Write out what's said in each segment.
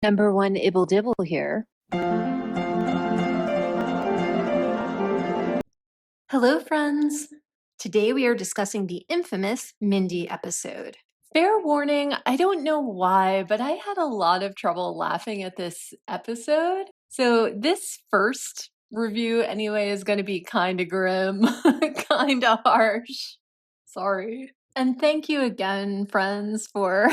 Number one Ibble Dibble here. Hello, friends. Today we are discussing the infamous Mindy episode. Fair warning, I don't know why, but I had a lot of trouble laughing at this episode. So this first review anyway is going to be kind of grim, kind of harsh. Sorry. And thank you again, friends, for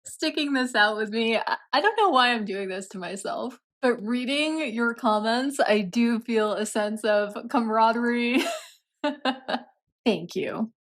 sticking this out with me. I don't know why I'm doing this to myself. But reading your comments, I do feel a sense of camaraderie. Thank you.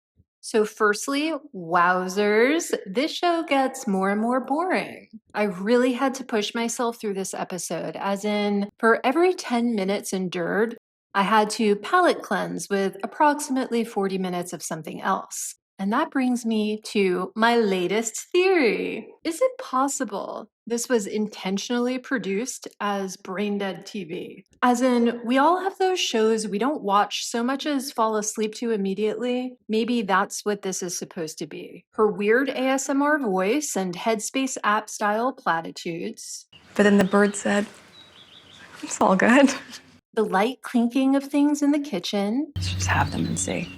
So firstly, wowzers, this show gets more and more boring. I really had to push myself through this episode, as in, for every 10 minutes endured, I had to palate cleanse with approximately 40 minutes of something else. And that brings me to my latest theory. Is it possible this was intentionally produced as brain-dead TV? As in, we all have those shows we don't watch so much as fall asleep to immediately. Maybe that's what this is supposed to be. Her weird ASMR voice and Headspace app-style platitudes. But then the bird said, it's all good. The light clinking of things in the kitchen. Let's just have them and see.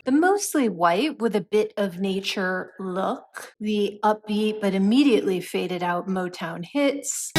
The mostly white with a bit of nature look, the upbeat but immediately faded out Motown hits.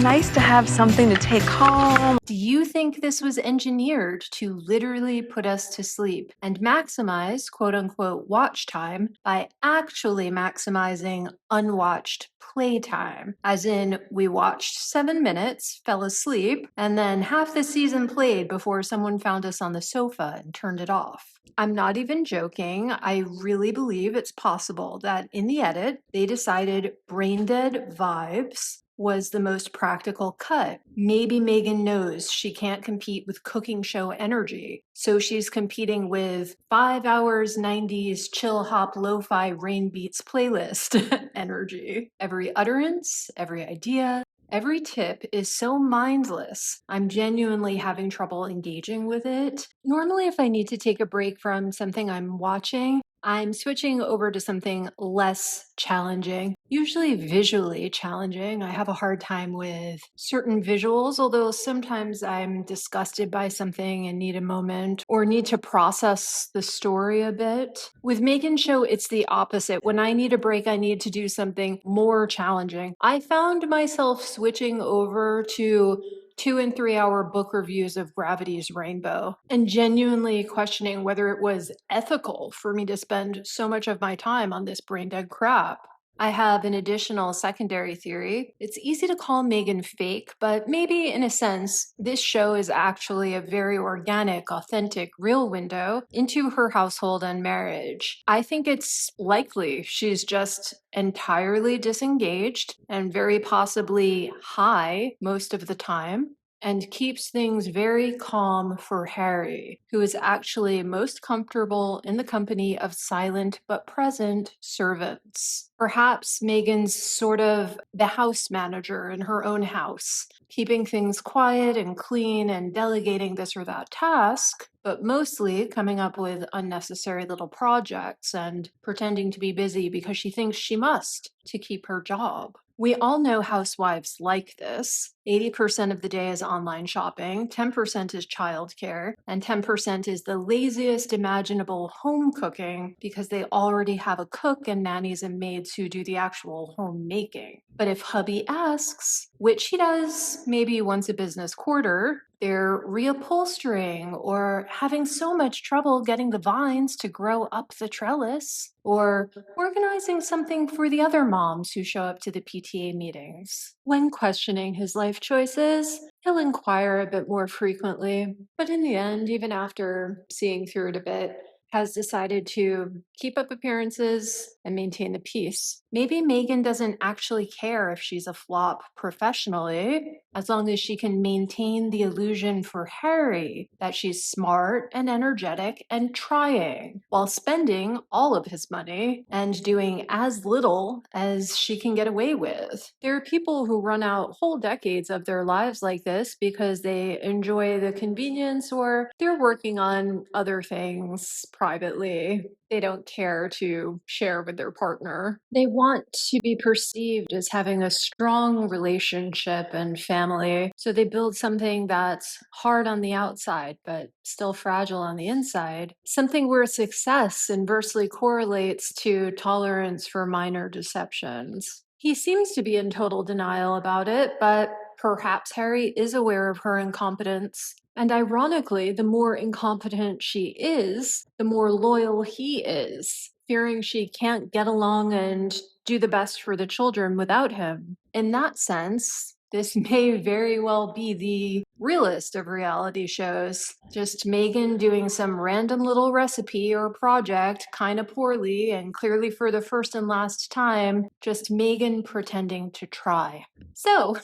Nice to have something to take home. Do you think this was engineered to literally put us to sleep and maximize quote-unquote watch time by actually maximizing unwatched playtime? As in, we watched 7 minutes, fell asleep, and then half the season played before someone found us on the sofa and turned it off. I'm not even joking. I really believe it's possible that in the edit, they decided brain-dead vibes was the most practical cut. Maybe Meghan knows she can't compete with cooking show energy, so she's competing with 5 hours 90s chill hop lo-fi rain beats playlist energy. Every utterance, every idea, every tip is so mindless. I'm genuinely having trouble engaging with it. Normally, if I need to take a break from something I'm watching, I'm switching over to something less challenging, usually visually challenging. I have a hard time with certain visuals, although sometimes I'm disgusted by something and need a moment or need to process the story a bit. With Meghan's show, it's the opposite. When I need a break, I need to do something more challenging. I found myself switching over to 2 and 3 hour book reviews of Gravity's Rainbow and genuinely questioning whether it was ethical for me to spend so much of my time on this brain dead crap. I have an additional secondary theory. It's easy to call Meghan fake, but maybe in a sense, this show is actually a very organic, authentic, real window into her household and marriage. I think it's likely she's just entirely disengaged and very possibly high most of the time, and keeps things very calm for Harry, who is actually most comfortable in the company of silent but present servants. Perhaps Meghan's sort of the house manager in her own house, keeping things quiet and clean and delegating this or that task, but mostly coming up with unnecessary little projects and pretending to be busy because she thinks she must to keep her job. We all know housewives like this. 80% of the day is online shopping, 10% is childcare, and 10% is the laziest imaginable home cooking because they already have a cook and nannies and maids who do the actual homemaking. But if hubby asks, which he does maybe once a business quarter, they're reupholstering or having so much trouble getting the vines to grow up the trellis, or organizing something for the other moms who show up to the PTA meetings. When questioning his life choices, he'll inquire a bit more frequently, but in the end, even after seeing through it a bit, has decided to keep up appearances and maintain the peace. Maybe Meghan doesn't actually care if she's a flop professionally, as long as she can maintain the illusion for Harry that she's smart and energetic and trying, while spending all of his money and doing as little as she can get away with. There are people who run out whole decades of their lives like this because they enjoy the convenience or they're working on other things privately. They don't care to share with their partner. They want to be perceived as having a strong relationship and family. So they build something that's hard on the outside, but still fragile on the inside. Something where success inversely correlates to tolerance for minor deceptions. He seems to be in total denial about it, but perhaps Harry is aware of her incompetence. And ironically, the more incompetent she is, the more loyal he is, fearing she can't get along and do the best for the children without him. In that sense, this may very well be the realest of reality shows. Just Meghan doing some random little recipe or project kind of poorly and clearly for the first and last time, just Meghan pretending to try. So,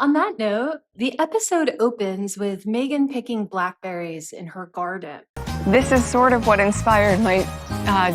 on that note, the episode opens with Meghan picking blackberries in her garden. This is sort of what inspired my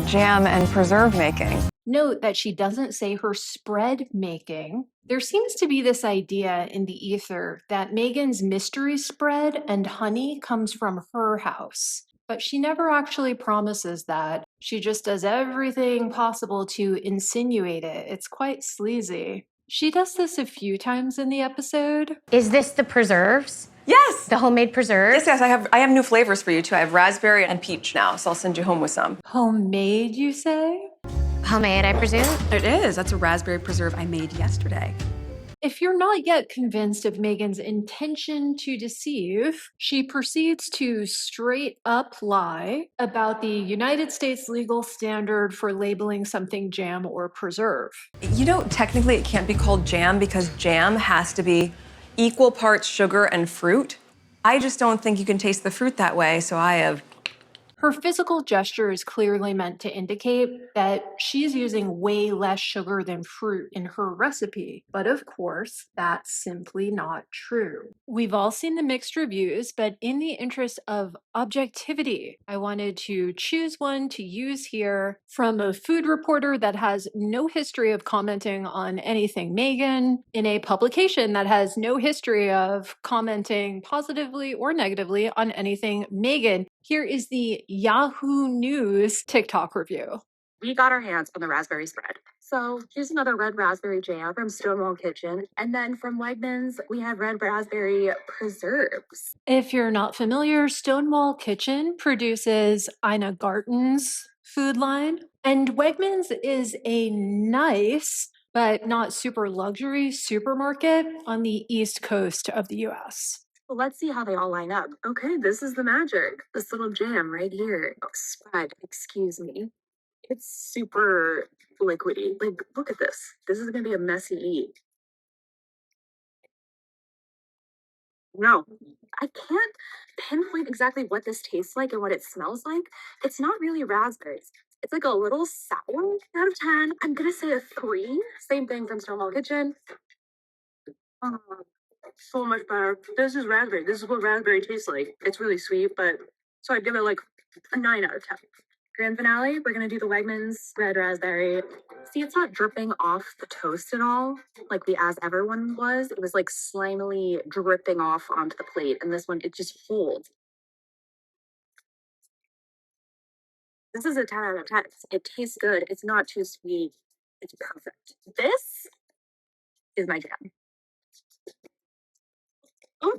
jam and preserve making. Note that she doesn't say her spread making. There seems to be this idea in the ether that Meghan's mystery spread and honey comes from her house. But she never actually promises that. She just does everything possible to insinuate it. It's quite sleazy. She does this a few times in the episode. Is this the preserves? Yes! The homemade preserves? Yes, I have new flavors for you too. I have raspberry and peach now, so I'll send you home with some. Homemade, you say? Homemade, I presume? It is. That's a raspberry preserve I made yesterday. If you're not yet convinced of Meghan's intention to deceive, she proceeds to straight up lie about the United States legal standard for labeling something jam or preserve. You know, technically it can't be called jam because jam has to be equal parts sugar and fruit. I just don't think you can taste the fruit that way, so I have... Her physical gesture is clearly meant to indicate that she's using way less sugar than fruit in her recipe. But of course, that's simply not true. We've all seen the mixed reviews, but in the interest of objectivity, I wanted to choose one to use here from a food reporter that has no history of commenting on anything Meghan, in a publication that has no history of commenting positively or negatively on anything Meghan. Here is the Yahoo News TikTok review. We got our hands on the raspberry spread. So here's another red raspberry jam from Stonewall Kitchen. And then from Wegmans, we have red raspberry preserves. If you're not familiar, Stonewall Kitchen produces Ina Garten's food line. And Wegmans is a nice, but not super luxury supermarket on the East Coast of the US. Well, let's see how they all line up. Okay, this is the magic. This little jam right here. Oh, spread, excuse me. It's super liquidy. Like, look at this. This is gonna be a messy eat. No, I can't pinpoint exactly what this tastes like and what it smells like. It's not really raspberries. It's like a little sour out of 10. I'm gonna say a 3. Same thing from Stonewall Kitchen. Oh, so much better. This is raspberry. This is what raspberry tastes like. It's really sweet, but so I'd give it like a 9 out of 10. Grand finale, we're gonna do the Wegmans red raspberry. See, it's not dripping off the toast at all, like the As Ever one was. It was like slimily dripping off onto the plate, and this one, it just holds. This is a 10 out of 10. It tastes good. It's not too sweet. It's perfect. This is my jam. Okay.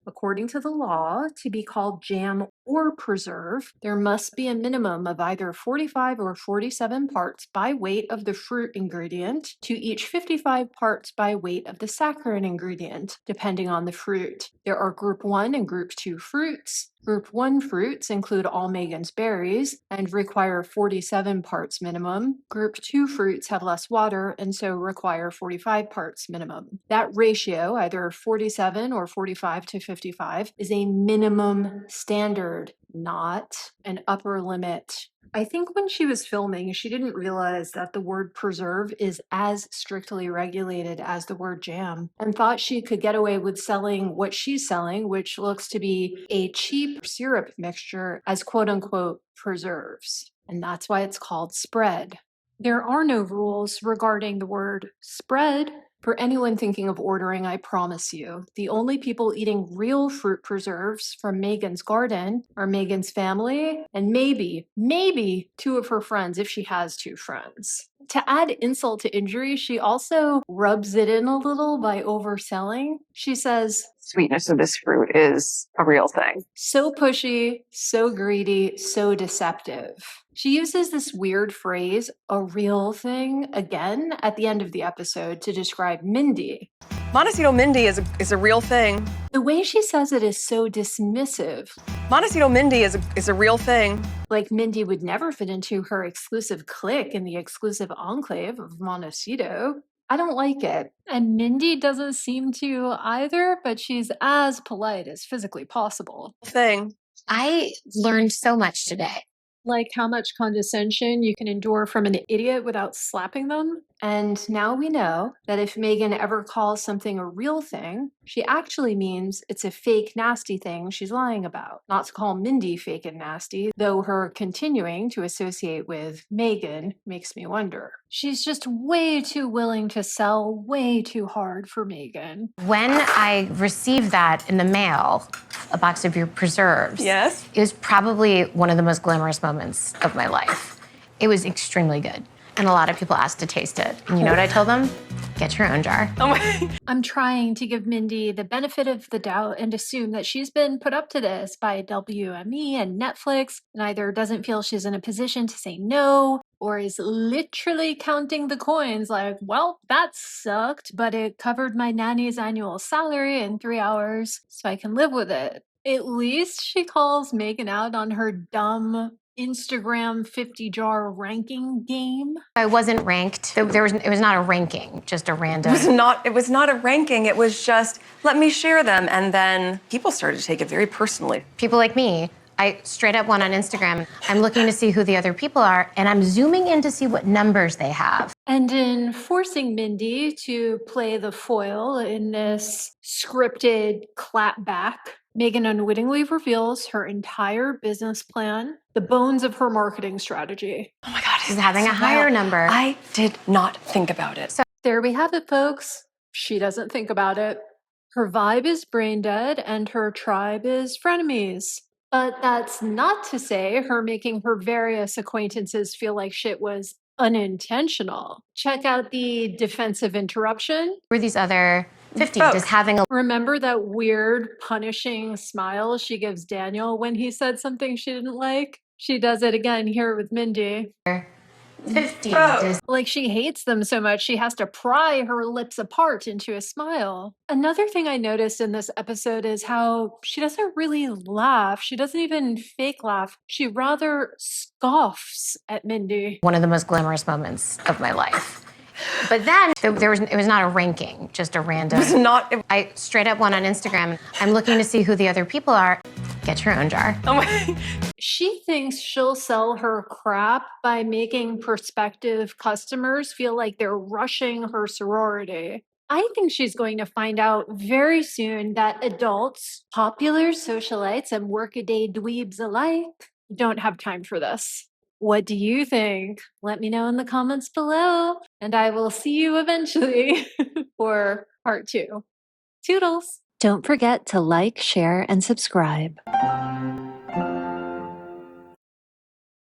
According to the law, to be called jam or preserve, there must be a minimum of either 45 or 47 parts by weight of the fruit ingredient to each 55 parts by weight of the saccharine ingredient, depending on the fruit. There are group 1 and group 2 fruits. Group 1 fruits include all Meghan's berries and require 47 parts minimum. Group 2 fruits have less water and so require 45 parts minimum. That ratio, either 47 or 45 to 55, is a minimum standard, not an upper limit. I think when she was filming, she didn't realize that the word preserve is as strictly regulated as the word jam, and thought she could get away with selling what she's selling, which looks to be a cheap syrup mixture, as quote unquote preserves. And that's why it's called spread. There are no rules regarding the word spread. For anyone thinking of ordering, I promise you, the only people eating real fruit preserves from Meghan's garden are Meghan's family and maybe two of her friends, if she has two friends. To add insult to injury, she also rubs it in a little by overselling. She says, Sweetness of this fruit is a real thing. so pushy, so greedy, so deceptive. She uses this weird phrase, a real thing, again at the end of the episode to describe Mindy. Montecito Mindy is a real thing. The way she says it is so dismissive, Montecito Mindy is a real thing. like Mindy would never fit into her exclusive clique in the exclusive enclave of Montecito. I don't like it. And Mindy doesn't seem to either, but she's as polite as physically possible. Thing. I learned so much today. Like how much condescension you can endure from an idiot without slapping them. And now we know that if Meghan ever calls something a real thing, she actually means it's a fake, nasty thing she's lying about. Not to call Mindy fake and nasty, though her continuing to associate with Meghan makes me wonder. She's just way too willing to sell way too hard for Meghan. When I received that in the mail, a box of your preserves, Yes. it was probably one of the most glamorous moments of my life. It was extremely good. And a lot of people asked to taste it. And you know what I told them? Get your own jar. Oh my. I'm trying to give Mindy the benefit of the doubt and assume that she's been put up to this by WME and Netflix and either doesn't feel she's in a position to say no or is literally counting the coins like, well, that sucked, but it covered my nanny's annual salary in 3 hours, so I can live with it. At least she calls Meghan out on her dumb Instagram 50 jar ranking game. I wasn't ranked. It was not a ranking, just a random. It was not a ranking. It was just, let me share them. And then people started to take it very personally. People like me, I straight up went on Instagram. I'm looking to see who the other people are, and I'm zooming in to see what numbers they have. And in forcing Mindy to play the foil in this scripted clapback, Meghan unwittingly reveals her entire business plan, the bones of her marketing strategy. Oh my God. She's having a higher number. I did not think about it. There we have it, folks. She doesn't think about it. Her vibe is brain dead and her tribe is frenemies. But that's not to say her making her various acquaintances feel like shit was unintentional. Check out the defensive interruption. Were these other 50 Folks. just having a Remember that weird punishing smile she gives Daniel when he said something she didn't like? She does it again here with Mindy. 50 Oh. just Like she hates them so much she has to pry her lips apart into a smile. Another thing I noticed in this episode is how she doesn't really laugh. She doesn't even fake laugh. She rather scoffs at Mindy. one of the most glamorous moments of my life. But then it was not a ranking, just a random. I straight up went on Instagram. I'm looking to see who the other people are. Get your own jar. Oh my. She thinks she'll sell her crap by making prospective customers feel like they're rushing her sorority. I think she's going to find out very soon that adults, popular socialites, and workaday dweebs alike don't have time for this. What do you think? Let me know in the comments below, and I will see you eventually for part 2. Toodles! Don't forget to like, share, and subscribe.